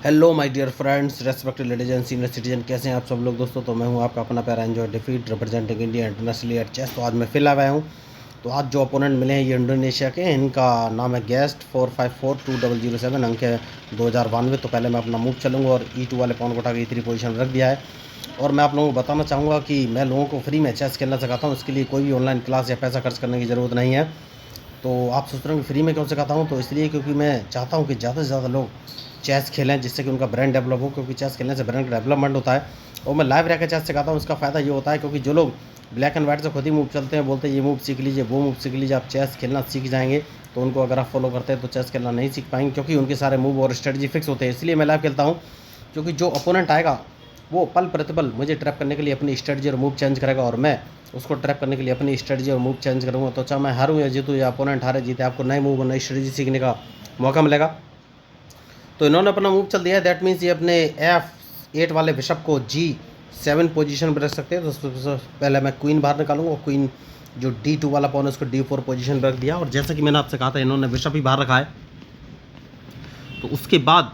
Hello my dear friends, respected ladies and senior citizen, कैसे हैं आप सब लोग दोस्तों। तो मैं हूं आपका अपना प्यारा एंजॉय डिफीट representing India internationally at chess. तो आज मैं फिर आया हूं। तो आज जो अपोनेंट मिले हैं ये इंडोनेशिया के, इनका नाम है गेस्ट 45420007, अंक है 2092। तो पहले मैं अपना मूव चलूँगा और E2 वाले पॉन को उठा के E3 पोजीशन रख दिया है। और मैं आप लोगों को बताना चाहूँगा कि मैं लोगों को फ्री में चेस खेलना सिखाता हूँ। इसके लिए कोई भी ऑनलाइन क्लास या पैसा खर्च करने की ज़रूरत नहीं है। तो आप सोच रहे हो कि फ्री में क्यों सिखाता हूँ, तो इसलिए क्योंकि मैं चाहता हूँ कि ज़्यादा से ज़्यादा लोग चेस खेलें, जिससे कि उनका ब्रेन डेवलप हो, क्योंकि चेस खेलने से ब्रेन का डेवलपमेंट होता है। और मैं लाइव रह कर चेस सिखाता हूँ। इसका फ़ायदा ये होता है क्योंकि जो लोग ब्लैक एंड वाइट से खुद ही मूव चलते हैं, बोलते हैं ये मूव सीख लीजिए, वो मूव सीख लीजिए, आप चेस खेलना सीख जाएंगे, तो उनको अगर आप फॉलो करते हैं तो चेस खेलना नहीं सीख पाएंगे, क्योंकि उनके सारे मूव और स्ट्रेटजी फिक्स होते हैं। इसलिए मैं लाइव खेलता हूँ, क्योंकि जो अपोनेंट आएगा वो पल प्रतिपल मुझे ट्रैप करने के लिए अपनी स्ट्रेटजी और मूव चेंज करेगा, और मैं उसको ट्रैप करने के लिए अपनी स्ट्रेटजी और मूव चेंज करूँगा। तो चाहे मैं हारूँ या जीतूँ, या अपोनेंट हारे जीते, आपको नए मूव और नई स्ट्रेटजी सीखने का मौका मिलेगा। तो इन्होंने अपना मूव चल दिया है, दैट मीन्स ये अपने F8 वाले बिशप को G7 पोजीशन पर रख सकते हैं। तो सबसे पहले मैं क्वीन बाहर निकालूंगा, और क्वीन जो D2 वाला पॉन है उसको D4 पोजीशन पर रख दिया। और जैसा कि मैंने आपसे कहा था, इन्होंने बिशप ही बाहर रखा है। तो उसके बाद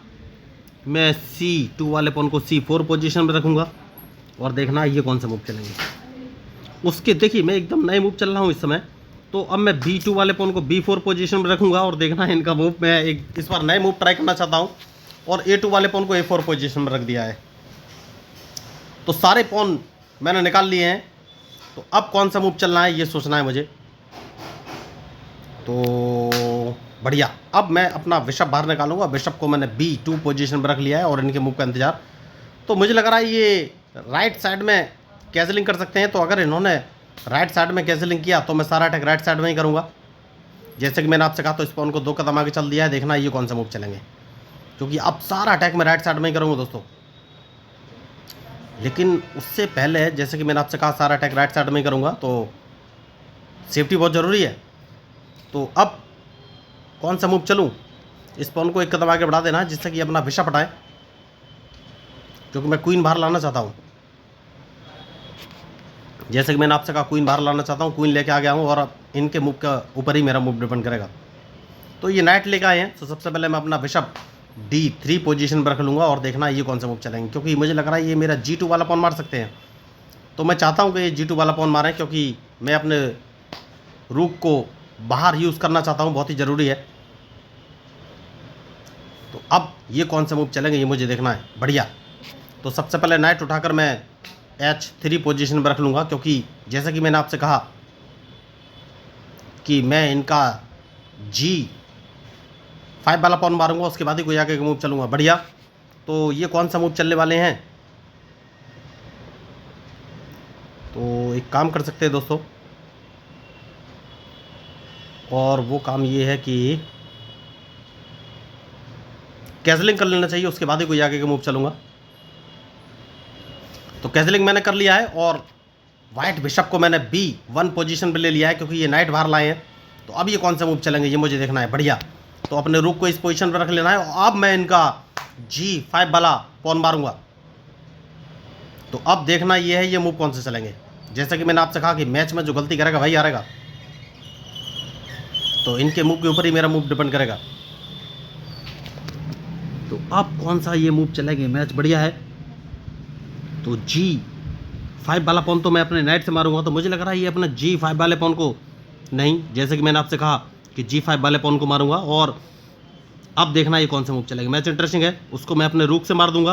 मैं C2 वाले पॉन को C4 पोजीशन पर रखूँगा, और देखना ये कौन सा मूव चलेंगे। उसके देखिए मैं एकदम नए मूव चल रहा हूँ इस समय। तो अब मैं B2 वाले पॉन को B4 पोजीशन में रखूँगा, और देखना है इनका मूव। मैं एक इस बार नए मूव ट्राई करना चाहता हूँ, और A2 वाले पॉन को A4 पोजीशन में रख दिया है। तो सारे पॉन मैंने निकाल लिए हैं। तो अब कौन सा मूव चलना है ये सोचना है मुझे। तो बढ़िया, अब मैं अपना बिशप बाहर निकालूंगा। बिशप को मैंने B2 पोजीशन पर रख लिया है, और इनके मूव का इंतजार। तो मुझे लग रहा है ये राइट साइड में कैसलिंग कर सकते हैं। तो अगर इन्होंने राइट साइड में कैसलिंग किया तो मैं सारा अटैक राइट साइड में ही करूँगा, जैसे कि मैंने आपसे कहा। तो इस पॉन को 2 कदम आगे चल दिया है, देखना ये कौन सा मूव चलेंगे, क्योंकि अब सारा अटैक मैं राइट साइड में ही करूँगा दोस्तों। लेकिन उससे पहले, जैसे कि मैंने आपसे कहा, सारा अटैक राइट साइड में ही करूँगा, तो सेफ्टी बहुत ज़रूरी है। तो अब कौन सा मूव चलूँ, इस पॉन को 1 कदम आगे बढ़ा देना है, जिससे कि अपना बिशप हटाए, क्योंकि मैं क्वीन बाहर लाना चाहता हूँ। जैसे कि मैंने आपसे कहा, क्वीन बाहर लाना चाहता हूँ, क्वीन लेके आ गया हूँ, और अब इनके मूव के ऊपर ही मेरा मूव डिपेंड करेगा। तो ये नाइट लेकर आए हैं, तो सबसे पहले मैं अपना बिशप D3 पोजीशन पर रख लूँगा, और देखना ये कौन सा मूव चलेंगे, क्योंकि मुझे लग रहा है ये मेरा G2 वाला पॉन मार सकते हैं। तो मैं चाहता हूँ कि ये G2 वाला पॉन मारें, क्योंकि मैं अपने रूक को बाहर यूज़ करना चाहता हूँ, बहुत ही ज़रूरी है। तो अब ये कौन सा मूव चलेंगे ये मुझे देखना है। बढ़िया, तो सबसे पहले नाइट उठाकर मैं H3 पोजीशन पर रख लूँगा, क्योंकि जैसा कि मैंने आपसे कहा कि मैं इनका G5 वाला पॉन मारूंगा, उसके बाद ही कोई आगे का मूव चलूँगा। बढ़िया, तो ये कौन सा मूव चलने वाले हैं। तो एक काम कर सकते हैं दोस्तों, और वो काम ये है कि कैसलिंग कर लेना चाहिए, उसके बाद ही कोई आगे का मूव चलूँगा। तो कैसलिंग मैंने कर लिया है, और वाइट बिशप को मैंने B1 पोजीशन पे ले लिया है, क्योंकि ये नाइट बाहर लाए हैं। तो अब ये कौन सा मूव चलेंगे ये मुझे देखना है। बढ़िया, तो अपने रूक को इस पोजीशन पर रख लेना है, और अब मैं इनका G5 वाला पॉन मारूंगा। तो अब देखना ये है ये मूव कौन से चलेंगे। जैसा कि मैंने आपसे कहा कि मैच में जो गलती करेगा वही हारेगा, तो इनके मूव के ऊपर ही मेरा मूव डिपेंड करेगा। तो अब कौन सा ये मूव चलेंगे, मैच बढ़िया है। तो G5 वाला पॉन तो मैं अपने नाइट से मारूंगा। तो मुझे लग रहा है ये अपना G5 वाले पॉन को नहीं, जैसे कि मैंने आपसे कहा कि G5 वाले पॉन को मारूंगा, और अब देखना ये कौन सा मूव चलेगा। मैच इंटरेस्टिंग है, उसको मैं अपने रूक से मार दूंगा।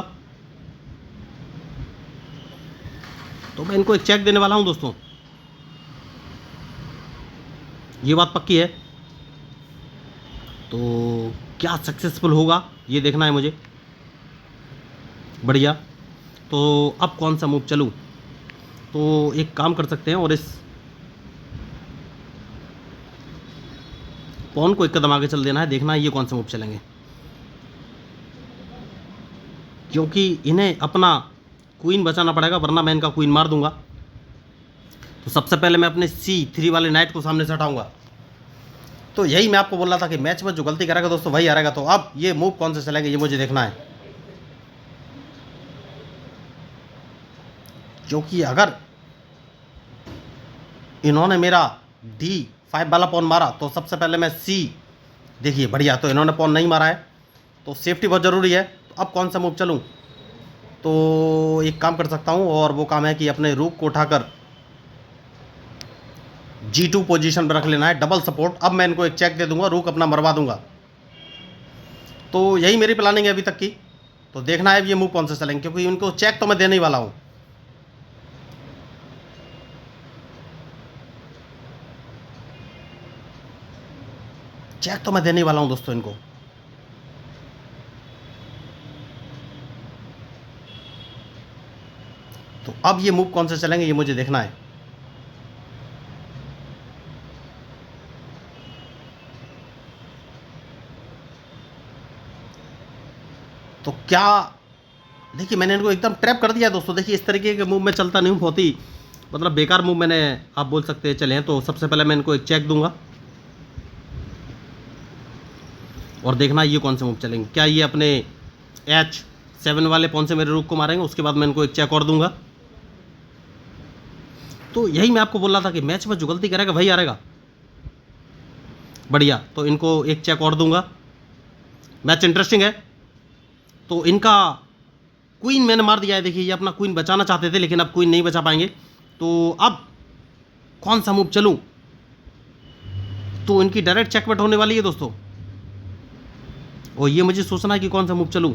तो मैं इनको एक चेक देने वाला हूं दोस्तों, ये बात पक्की है। तो क्या सक्सेसफुल होगा ये देखना है मुझे। बढ़िया, तो अब कौन सा मूव चलूं। तो एक काम कर सकते हैं, और इस पॉन को 1 कदम आगे चल देना है, देखना है ये कौन सा मूव चलेंगे, क्योंकि इन्हें अपना क्वीन बचाना पड़ेगा, वरना मैं इनका क्वीन मार दूंगा। तो सबसे पहले मैं अपने C3 वाले नाइट को सामने से हटाऊंगा। तो यही मैं आपको बोल रहा था कि मैच में जो गलती करेगा दोस्तों वही हारेगा। तो अब ये मूव कौन से चलेंगे ये मुझे देखना है, क्योंकि अगर इन्होंने मेरा D5 वाला पॉन मारा तो सबसे पहले मैं देखिए बढ़िया, तो इन्होंने पॉन नहीं मारा है, तो सेफ्टी बहुत ज़रूरी है। तो अब कौन सा मूव चलूँ? तो एक काम कर सकता हूँ, और वो काम है कि अपने रूक को उठाकर G2 पोजीशन पर रख लेना है, डबल सपोर्ट। अब मैं इनको एक चेक दे दूंगा, रूक अपना मरवा दूंगा। तो यही मेरी प्लानिंग है अभी तक की। तो देखना है ये मूव कौन सा चलेंगे, क्योंकि इनको चेक तो मैं देने ही वाला हूँ। चेक तो मैं देने ही वाला हूँ दोस्तों इनको। तो अब ये मूव कौन से चलेंगे ये मुझे देखना है। तो क्या, देखिए मैंने इनको एकदम ट्रैप कर दिया दोस्तों। देखिए इस तरीके के मूव में चलता नहीं हूँ, बहुत ही मतलब बेकार मूव मैंने, आप बोल सकते हैं चले हैं। तो सबसे पहले मैं इनको एक चेक दूंगा और देखना ये कौन से मूव चलेंगे। क्या ये अपने H7 वाले पॉन से मेरे रूक को मारेंगे, उसके बाद मैं इनको एक चेक और दूंगा। तो यही मैं आपको बोल रहा था कि मैच में जो गलती करेगा वही हारेगा। बढ़िया, तो इनको एक चेक और दूंगा। मैच इंटरेस्टिंग है। तो इनका क्वीन मैंने मार दिया है। देखिए ये अपना क्वीन बचाना चाहते थे, लेकिन अब क्वीन नहीं बचा पाएंगे। तो अब कौन सा मूव चलूं? तो इनकी डायरेक्ट चेकमेट होने वाली है दोस्तों, और ये मुझे सोचना है कि कौन सा मूव चलूं।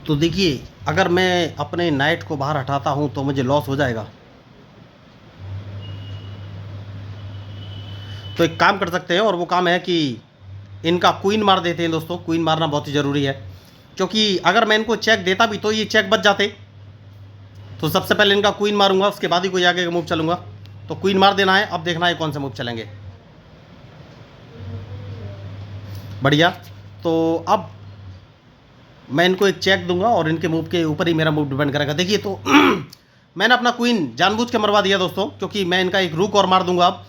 तो देखिए अगर मैं अपने नाइट को बाहर हटाता हूं तो मुझे लॉस हो जाएगा। तो एक काम कर सकते हैं, और वो काम है कि इनका क्वीन मार देते हैं दोस्तों। क्वीन मारना बहुत ही ज़रूरी है, क्योंकि अगर मैं इनको चेक देता भी तो ये चेक बच जाते। तो सबसे पहले इनका क्वीन मारूंगा, उसके बाद ही कोई आगे का मूव चलूंगा। तो क्वीन मार देना है। अब देखना है कौन से मूव चलेंगे। बढ़िया, तो अब मैं इनको एक चेक दूंगा और इनके मूव के ऊपर ही मेरा मूव डिपेंड करेगा। देखिए तो मैंने अपना क्वीन जानबूझ के मरवा दिया दोस्तों, क्योंकि मैं इनका एक रूक और मार दूंगा अब।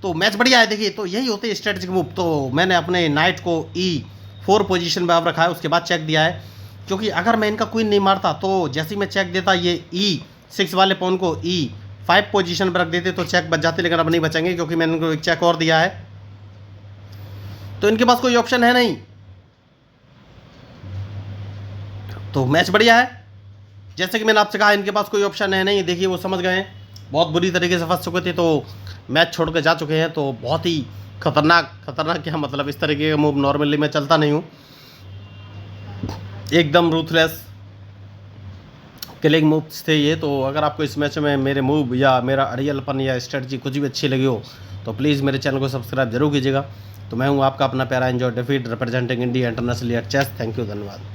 तो मैच बढ़िया है। देखिए तो यही होते हैं स्ट्रेटेजिक मूव। तो मैंने अपने नाइट को E4 पोजीशन में अब रखा है, उसके बाद चेक दिया है। क्योंकि अगर मैं इनका क्वीन नहीं मारता तो जैसे ही मैं चेक देता, ये E6 वाले पॉन को E5 पोजीशन पर रख देते तो चेक बच जाते, लेकिन अब नहीं बचेंगे क्योंकि मैंने इनको एक चेक और दिया है। तो इनके पास कोई ऑप्शन है नहीं। तो मैच बढ़िया है। जैसे कि मैंने आपसे कहा इनके पास कोई ऑप्शन है नहीं। देखिए वो समझ गए हैं, बहुत बुरी तरीके से फंस चुके थे, तो मैच छोड़ के जा चुके हैं। तो बहुत ही खतरनाक, खतरनाक क्या मतलब, इस तरीके का मूव नॉर्मली मैं चलता नहीं हूँ। एकदम रूथलेस किलिंग मूव्स थे ये। तो अगर आपको इस मैच में मेरे मूव या मेरा अड़ियलपन या स्ट्रेटजी कुछ भी अच्छी लगी हो तो प्लीज़ मेरे चैनल को सब्सक्राइब जरूर कीजिएगा। तो मैं हूँ आपका अपना प्यारा एंजॉय डेफीट representing India internationally at chess. Thank you, धन्यवाद।